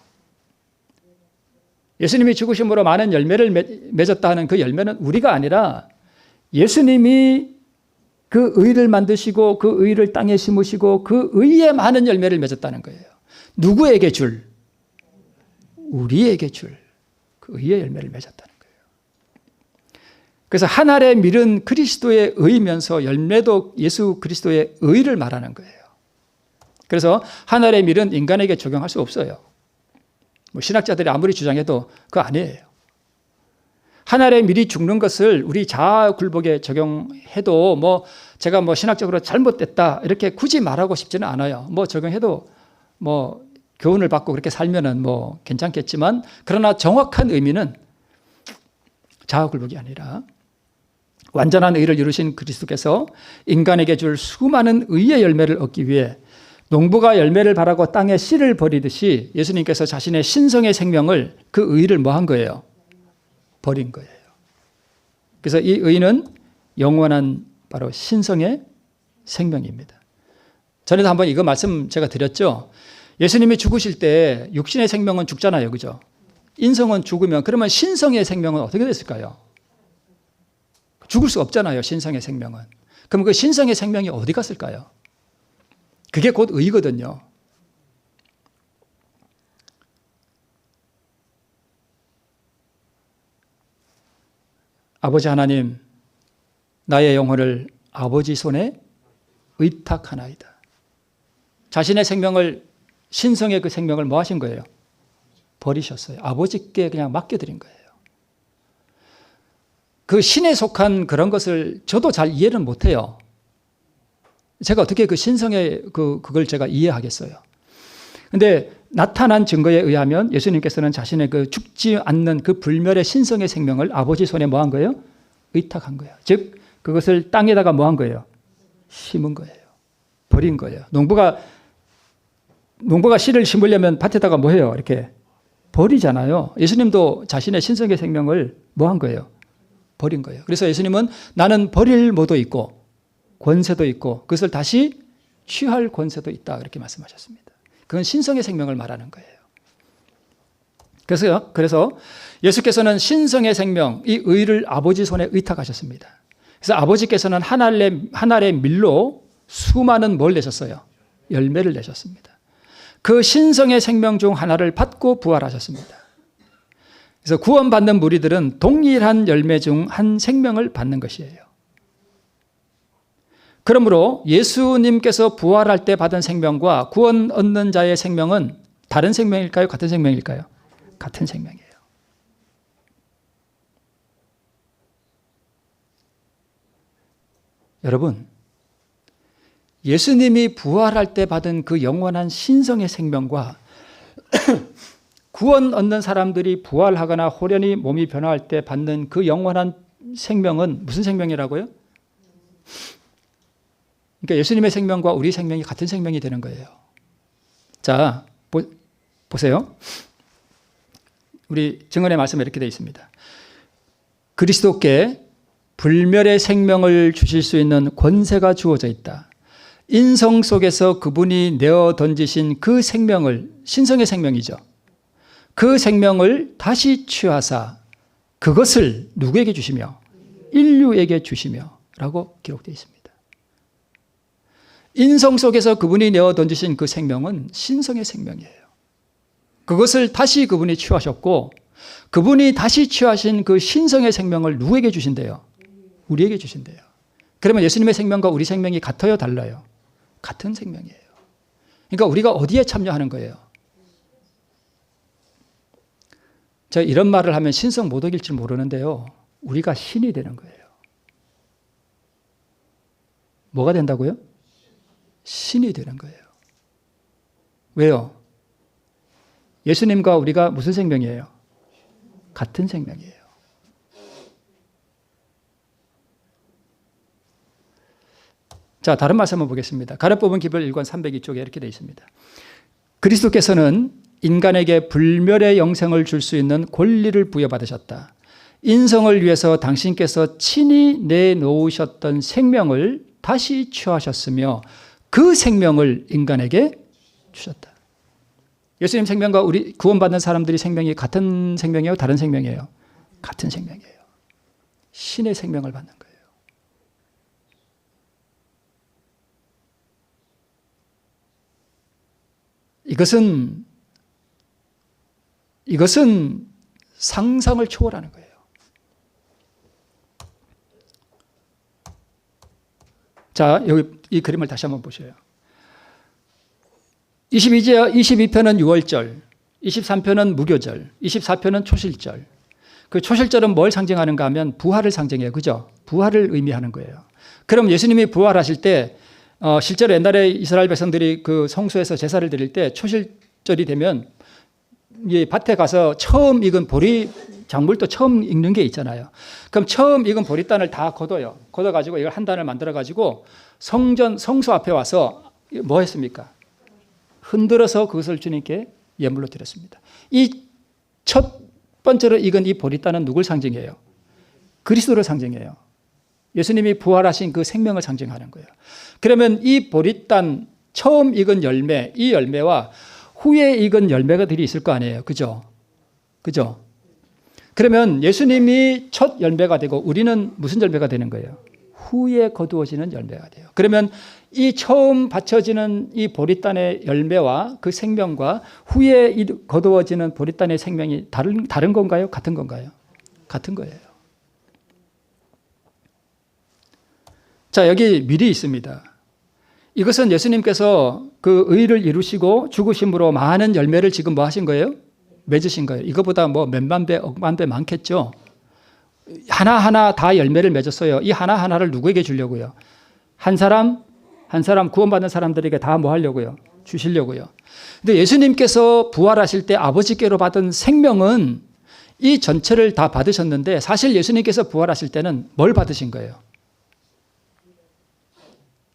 예수님이 죽으심으로 많은 열매를 맺었다 하는 그 열매는 우리가 아니라 예수님이 그 의를 만드시고 그 의를 땅에 심으시고 그 의에 많은 열매를 맺었다는 거예요. 누구에게 줄? 우리에게 줄 그 의의 열매를 맺었다는 거예요. 그래서 하늘의 밀은 그리스도의 의면서 열매도 예수 그리스도의 의를 말하는 거예요. 그래서 하늘의 밀은 인간에게 적용할 수 없어요. 뭐 신학자들이 아무리 주장해도 그거 아니에요. 하늘의 밀이 죽는 것을 우리 자아 굴복에 적용해도 뭐 제가 뭐 신학적으로 잘못됐다 이렇게 굳이 말하고 싶지는 않아요. 뭐 적용해도 뭐 교훈을 받고 그렇게 살면은 뭐 괜찮겠지만 그러나 정확한 의미는 자아 굴복이 아니라 완전한 의를 이루신 그리스도께서 인간에게 줄 수많은 의의 열매를 얻기 위해 농부가 열매를 바라고 땅에 씨를 버리듯이 예수님께서 자신의 신성의 생명을 그 의를 뭐 한 거예요? 버린 거예요. 그래서 이 의는 영원한 바로 신성의 생명입니다. 전에도 한번 이거 말씀 제가 드렸죠. 예수님이 죽으실 때 육신의 생명은 죽잖아요. 그죠? 인성은 죽으면 그러면 신성의 생명은 어떻게 됐을까요? 죽을 수 없잖아요. 신성의 생명은. 그럼 그 신성의 생명이 어디 갔을까요? 그게 곧 의거든요. 아버지 하나님, 나의 영혼을 아버지 손에 의탁하나이다. 자신의 생명을, 신성의 그 생명을 뭐 하신 거예요? 버리셨어요. 아버지께 그냥 맡겨드린 거예요. 그 신에 속한 그런 것을 저도 잘 이해는 못해요. 제가 어떻게 그 신성의 그걸 제가 이해하겠어요. 근데 나타난 증거에 의하면 예수님께서는 자신의 그 죽지 않는 그 불멸의 신성의 생명을 아버지 손에 뭐 한 거예요? 의탁한 거예요. 즉 그것을 땅에다가 뭐 한 거예요? 심은 거예요. 버린 거예요. 농부가 씨를 심으려면 밭에다가 뭐 해요? 이렇게 버리잖아요. 예수님도 자신의 신성의 생명을 뭐 한 거예요? 버린 거예요. 그래서 예수님은 나는 버릴 뭐도 있고 권세도 있고 그것을 다시 취할 권세도 있다. 그렇게 말씀하셨습니다. 그건 신성의 생명을 말하는 거예요. 그래서 예수께서는 신성의 생명, 이 의를 아버지 손에 의탁하셨습니다. 그래서 아버지께서는 한 알의 밀로 수많은 뭘 내셨어요? 열매를 내셨습니다. 그 신성의 생명 중 하나를 받고 부활하셨습니다. 그래서 구원받는 무리들은 동일한 열매 중 한 생명을 받는 것이에요. 그러므로 예수님께서 부활할 때 받은 생명과 구원 얻는 자의 생명은 다른 생명일까요? 같은 생명일까요? 같은 생명이에요. 여러분, 예수님이 부활할 때 받은 그 영원한 신성의 생명과 구원 얻는 사람들이 부활하거나 호련히 몸이 변화할 때 받는 그 영원한 생명은 무슨 생명이라고요? 그러니까 예수님의 생명과 우리 생명이 같은 생명이 되는 거예요. 자, 보세요. 우리 증언의 말씀에 이렇게 되어 있습니다. 그리스도께 불멸의 생명을 주실 수 있는 권세가 주어져 있다. 인성 속에서 그분이 내어 던지신 그 생명을, 신성의 생명이죠. 그 생명을 다시 취하사 그것을 누구에게 주시며? 인류에게 주시며 라고 기록되어 있습니다. 인성 속에서 그분이 내어 던지신 그 생명은 신성의 생명이에요. 그것을 다시 그분이 취하셨고 그분이 다시 취하신 그 신성의 생명을 누구에게 주신대요? 우리에게 주신대요. 그러면 예수님의 생명과 우리 생명이 같아요? 달라요? 같은 생명이에요. 그러니까 우리가 어디에 참여하는 거예요? 제가 이런 말을 하면 신성 모독일지 모르는데요. 우리가 신이 되는 거예요. 뭐가 된다고요? 신이 되는 거예요. 왜요? 예수님과 우리가 무슨 생명이에요? 같은 생명이에요. 자, 다른 말씀 한번 보겠습니다. 가려 뽑은 기별 1권 302쪽에 이렇게 되어 있습니다. 그리스도께서는 인간에게 불멸의 영생을 줄 수 있는 권리를 부여받으셨다. 인성을 위해서 당신께서 친히 내놓으셨던 생명을 다시 취하셨으며 그 생명을 인간에게 주셨다. 예수님 생명과 우리 구원받는 사람들이 생명이 같은 생명이에요? 다른 생명이에요? 같은 생명이에요. 신의 생명을 받는 거예요. 이것은 상상을 초월하는 거예요. 자, 여기 이 그림을 다시 한번 보셔요. 22편은 6월절, 23편은 무교절, 24편은 초실절. 그 초실절은 뭘 상징하는가 하면 부활을 상징해요. 그죠? 부활을 의미하는 거예요. 그럼 예수님이 부활하실 때 실제로 옛날에 이스라엘 백성들이 그 성소에서 제사를 드릴 때 초실절이 되면 이 밭에 가서 처음 익은 보리 작물도 처음 익는 게 있잖아요. 그럼 처음 익은 보리단을 다 걷어요. 걷어가지고 이걸 한 단을 만들어가지고 성소 앞에 와서 뭐 했습니까? 흔들어서 그것을 주님께 예물로 드렸습니다. 이 첫 번째로 익은 이 보리단은 누굴 상징해요? 그리스도를 상징해요. 예수님이 부활하신 그 생명을 상징하는 거예요. 그러면 이 보리단 처음 익은 열매, 이 열매와 후에 익은 열매가들이 있을 거 아니에요. 그죠? 그죠? 그러면 예수님이 첫 열매가 되고 우리는 무슨 열매가 되는 거예요? 후에 거두어지는 열매가 돼요. 그러면 이 처음 받쳐지는 이 보리단의 열매와 그 생명과 후에 거두어지는 보리단의 생명이 다른 건가요? 같은 건가요? 같은 거예요. 자, 여기 밀이 있습니다. 이것은 예수님께서 그 의를 이루시고 죽으심으로 많은 열매를 지금 뭐 하신 거예요? 맺으신 거예요. 이거보다 뭐 몇만 배, 억만 배 많겠죠. 하나하나 다 열매를 맺었어요. 이 하나하나를 누구에게 주려고요? 한 사람 구원받는 사람들에게 다 뭐 하려고요? 주시려고요. 근데 예수님께서 부활하실 때 아버지께로 받은 생명은 이 전체를 다 받으셨는데 사실 예수님께서 부활하실 때는 뭘 받으신 거예요?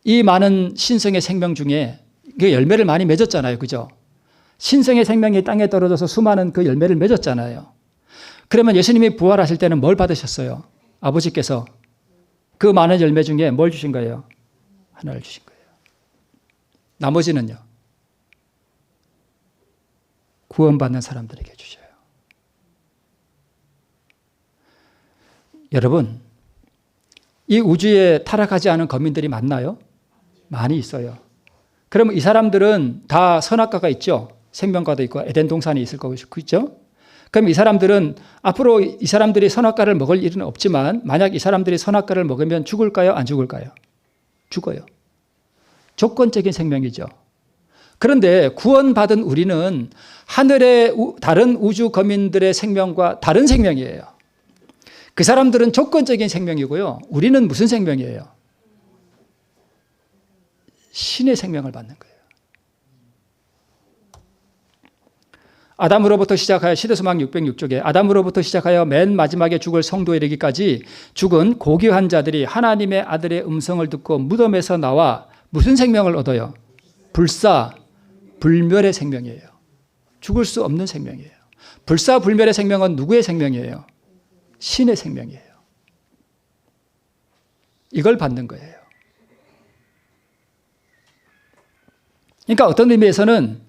이 많은 신성의 생명 중에 그 열매를 많이 맺었잖아요. 그죠? 신성의 생명이 땅에 떨어져서 수많은 그 열매를 맺었잖아요. 그러면 예수님이 부활하실 때는 뭘 받으셨어요? 아버지께서 그 많은 열매 중에 뭘 주신 거예요? 하나를 주신 거예요. 나머지는요? 구원받는 사람들에게 주셔요. 여러분, 이 우주에 타락하지 않은 거민들이 많나요? 많이 있어요. 그러면 이 사람들은 다 선악과가 있죠. 생명과도 있고 에덴 동산이 있을 거고 있죠. 그럼 이 사람들은 앞으로 이 사람들이 선악과를 먹을 일은 없지만 만약 이 사람들이 선악과를 먹으면 죽을까요? 안 죽을까요? 죽어요. 조건적인 생명이죠. 그런데 구원받은 우리는 하늘의 다른 우주 거민들의 생명과 다른 생명이에요. 그 사람들은 조건적인 생명이고요. 우리는 무슨 생명이에요? 신의 생명을 받는 거예요. 아담으로부터 시작하여 시대소망 606쪽에 아담으로부터 시작하여 맨 마지막에 죽을 성도에 이르기까지 죽은 고귀한 자들이 하나님의 아들의 음성을 듣고 무덤에서 나와 무슨 생명을 얻어요? 불사, 불멸의 생명이에요. 죽을 수 없는 생명이에요. 불사, 불멸의 생명은 누구의 생명이에요? 신의 생명이에요. 이걸 받는 거예요. 그러니까 어떤 의미에서는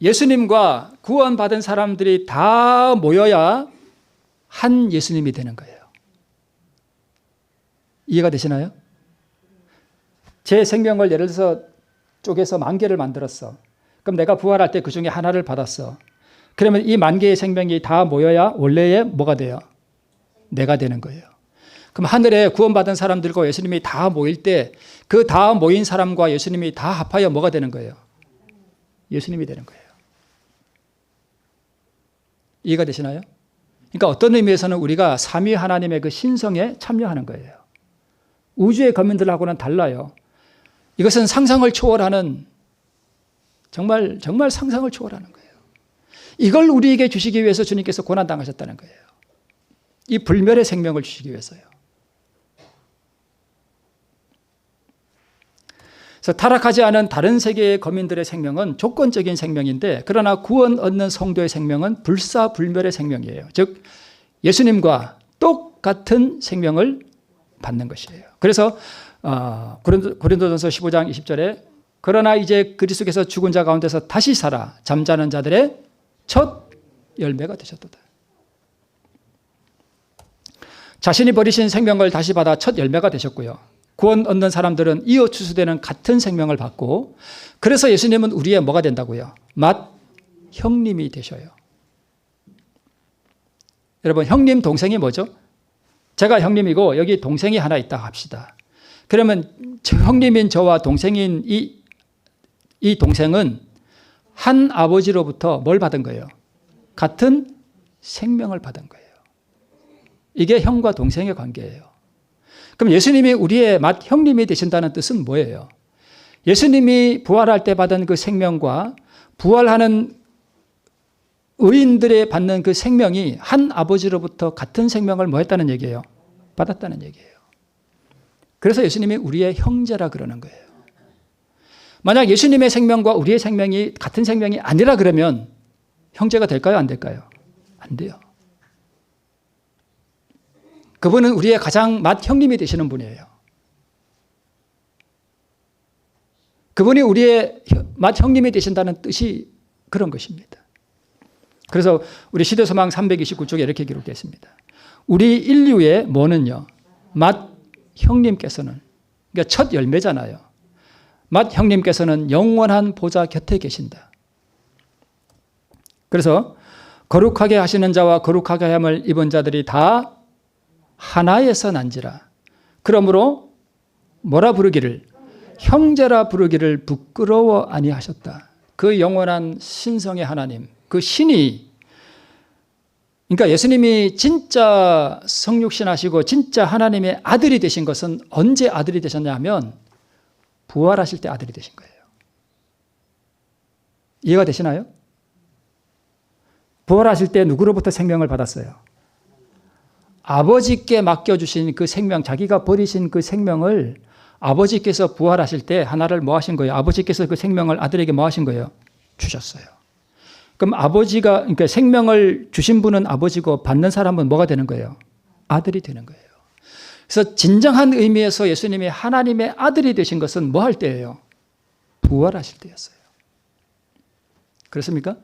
예수님과 구원받은 사람들이 다 모여야 한 예수님이 되는 거예요. 이해가 되시나요? 제 생명을 예를 들어서 쪼개서 10,000개를 만들었어. 그럼 내가 부활할 때 그 중에 하나를 받았어. 그러면 이 10,000개의 생명이 다 모여야 원래의 뭐가 돼요? 내가 되는 거예요. 그럼 하늘에 구원받은 사람들과 예수님이 다 모일 때 그 다 모인 사람과 예수님이 다 합하여 뭐가 되는 거예요? 예수님이 되는 거예요. 이해가 되시나요? 그러니까 어떤 의미에서는 우리가 삼위 하나님의 그 신성에 참여하는 거예요. 우주의 거민들하고는 달라요. 이것은 상상을 초월하는 정말 상상을 초월하는 거예요. 이걸 우리에게 주시기 위해서 주님께서 고난당하셨다는 거예요. 이 불멸의 생명을 주시기 위해서요. 그래서 타락하지 않은 다른 세계의 거민들의 생명은 조건적인 생명인데 그러나 구원 얻는 성도의 생명은 불사불멸의 생명이에요. 즉 예수님과 똑같은 생명을 받는 것이에요. 그래서 고린도전서 15장 20절에 그러나 이제 그리스도께서 죽은 자 가운데서 다시 살아 잠자는 자들의 첫 열매가 되셨도다. 자신이 버리신 생명을 다시 받아 첫 열매가 되셨고요. 구원 얻는 사람들은 이어 추수되는 같은 생명을 받고 그래서 예수님은 우리의 뭐가 된다고요? 맏형님이 되셔요. 여러분 형님 동생이 뭐죠? 제가 형님이고 여기 동생이 하나 있다 합시다. 그러면 형님인 저와 동생인 이 동생은 한 아버지로부터 뭘 받은 거예요? 같은 생명을 받은 거예요. 이게 형과 동생의 관계예요. 그럼 예수님이 우리의 맏형님이 되신다는 뜻은 뭐예요? 예수님이 부활할 때 받은 그 생명과 부활하는 의인들의 받는 그 생명이 한 아버지로부터 같은 생명을 뭐 했다는 얘기예요? 받았다는 얘기예요. 그래서 예수님이 우리의 형제라 그러는 거예요. 만약 예수님의 생명과 우리의 생명이 같은 생명이 아니라 그러면 형제가 될까요? 안 될까요? 안 돼요. 그분은 우리의 가장 맏형님이 되시는 분이에요. 그분이 우리의 맏형님이 되신다는 뜻이 그런 것입니다. 그래서 우리 시대소망 329쪽에 이렇게 기록되어 있습니다. 우리 인류의 뭐는요? 맏형님께서는 그러니까 첫 열매잖아요. 맏형님께서는 영원한 보좌 곁에 계신다. 그래서 거룩하게 하시는 자와 거룩하게 함을 입은 자들이 다 하나에서 난지라. 그러므로 뭐라 부르기를? 형제라 부르기를 부끄러워 아니하셨다. 그 영원한 신성의 하나님, 그 신이 그러니까 예수님이 진짜 성육신 하시고 진짜 하나님의 아들이 되신 것은 언제 아들이 되셨냐 하면 부활하실 때 아들이 되신 거예요. 이해가 되시나요? 부활하실 때 누구로부터 생명을 받았어요? 아버지께 맡겨주신 그 생명, 자기가 버리신 그 생명을 아버지께서 부활하실 때 하나를 뭐 하신 거예요? 아버지께서 그 생명을 아들에게 뭐 하신 거예요? 주셨어요. 그럼 아버지가, 그러니까 생명을 주신 분은 아버지고 받는 사람은 뭐가 되는 거예요? 아들이 되는 거예요. 그래서 진정한 의미에서 예수님이 하나님의 아들이 되신 것은 뭐 할 때예요? 부활하실 때였어요. 그렇습니까?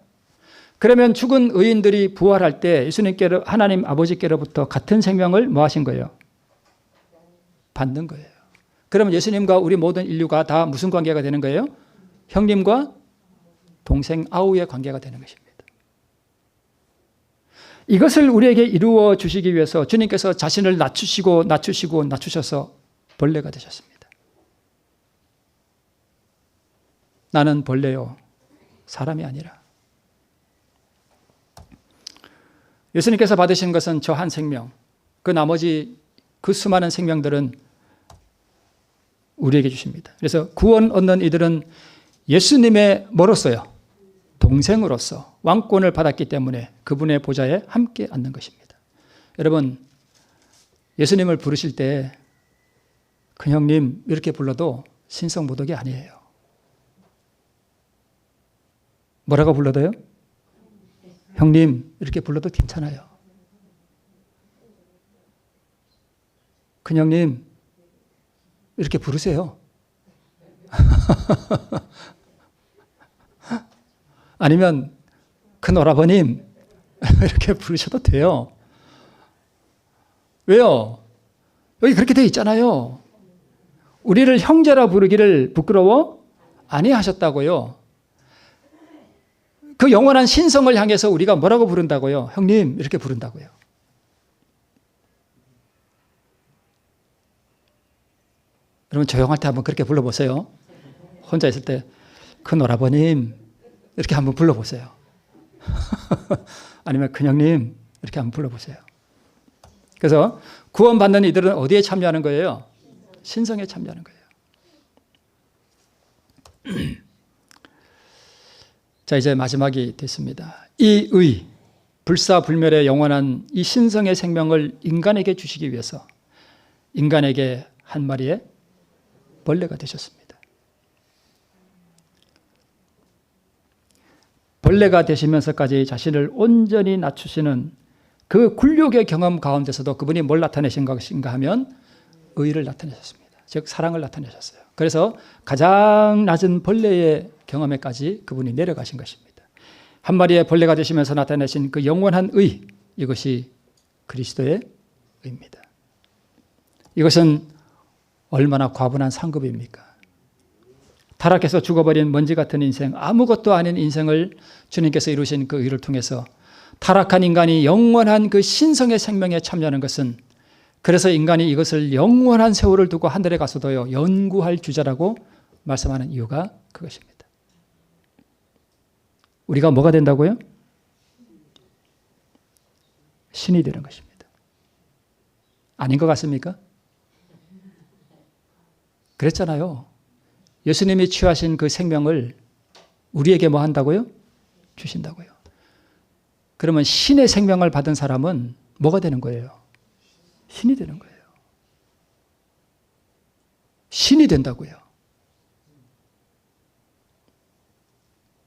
그러면 죽은 의인들이 부활할 때 예수님께로 하나님 아버지께로부터 같은 생명을 뭐 하신 거예요? 받는 거예요. 그러면 예수님과 우리 모든 인류가 다 무슨 관계가 되는 거예요? 형님과 동생 아우의 관계가 되는 것입니다. 이것을 우리에게 이루어 주시기 위해서 주님께서 자신을 낮추셔서 벌레가 되셨습니다. 나는 벌레요, 사람이 아니라. 예수님께서 받으신 것은 저 한 생명, 그 나머지 그 수많은 생명들은 우리에게 주십니다. 그래서 구원 얻는 이들은 예수님의 뭐로서요? 동생으로서 왕권을 받았기 때문에 그분의 보좌에 함께 앉는 것입니다. 여러분, 예수님을 부르실 때 큰형님 이렇게 불러도 신성모독이 아니에요. 뭐라고 불러도요? 형님 이렇게 불러도 괜찮아요. 큰형님 이렇게 부르세요. 아니면 큰오라버님 이렇게 부르셔도 돼요. 왜요? 여기 그렇게 되어 있잖아요. 우리를 형제라 부르기를 부끄러워 아니하셨다고요. 그 영원한 신성을 향해서 우리가 뭐라고 부른다고요? 형님 이렇게 부른다고요. 여러분 조용할 때 한번 그렇게 불러보세요. 혼자 있을 때 큰오라버님 이렇게 한번 불러보세요. 아니면 큰형님 이렇게 한번 불러보세요. 그래서 구원받는 이들은 어디에 참여하는 거예요? 신성에 참여하는 거예요. 자, 이제 마지막이 됐습니다. 이 의, 불사불멸의 영원한 이 신성의 생명을 인간에게 주시기 위해서 인간에게 한 마리의 벌레가 되셨습니다. 벌레가 되시면서까지 자신을 온전히 낮추시는 그 굴욕의 경험 가운데서도 그분이 뭘 나타내신 것인가 하면 의를 나타내셨습니다. 즉 사랑을 나타내셨어요. 그래서 가장 낮은 벌레의 경험에까지 그분이 내려가신 것입니다. 한 마리의 벌레가 되시면서 나타내신 그 영원한 의, 이것이 그리스도의 의입니다. 이것은 얼마나 과분한 상급입니까? 타락해서 죽어버린 먼지 같은 인생, 아무것도 아닌 인생을 주님께서 이루신 그 의를 통해서 타락한 인간이 영원한 그 신성의 생명에 참여하는 것은, 그래서 인간이 이것을 영원한 세월을 두고 하늘에 가서도요 연구할 주자라고 말씀하는 이유가 그것입니다. 우리가 뭐가 된다고요? 신이 되는 것입니다. 아닌 것 같습니까? 그랬잖아요. 예수님이 취하신 그 생명을 우리에게 뭐 한다고요? 주신다고요. 그러면 신의 생명을 받은 사람은 뭐가 되는 거예요? 신이 되는 거예요. 신이 된다고요.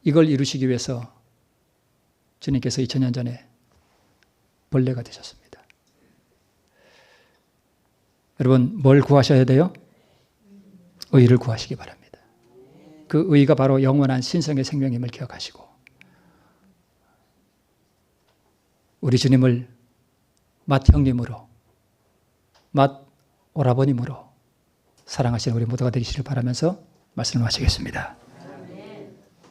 이걸 이루시기 위해서 주님께서 2000년 전에 벌레가 되셨습니다. 여러분, 뭘 구하셔야 돼요? 의를 구하시기 바랍니다. 그 의가 바로 영원한 신성의 생명임을 기억하시고 우리 주님을 맏 형님으로, 맏 오라버님으로 사랑하시는 우리 모두가 되시길 바라면서 말씀을 마치겠습니다.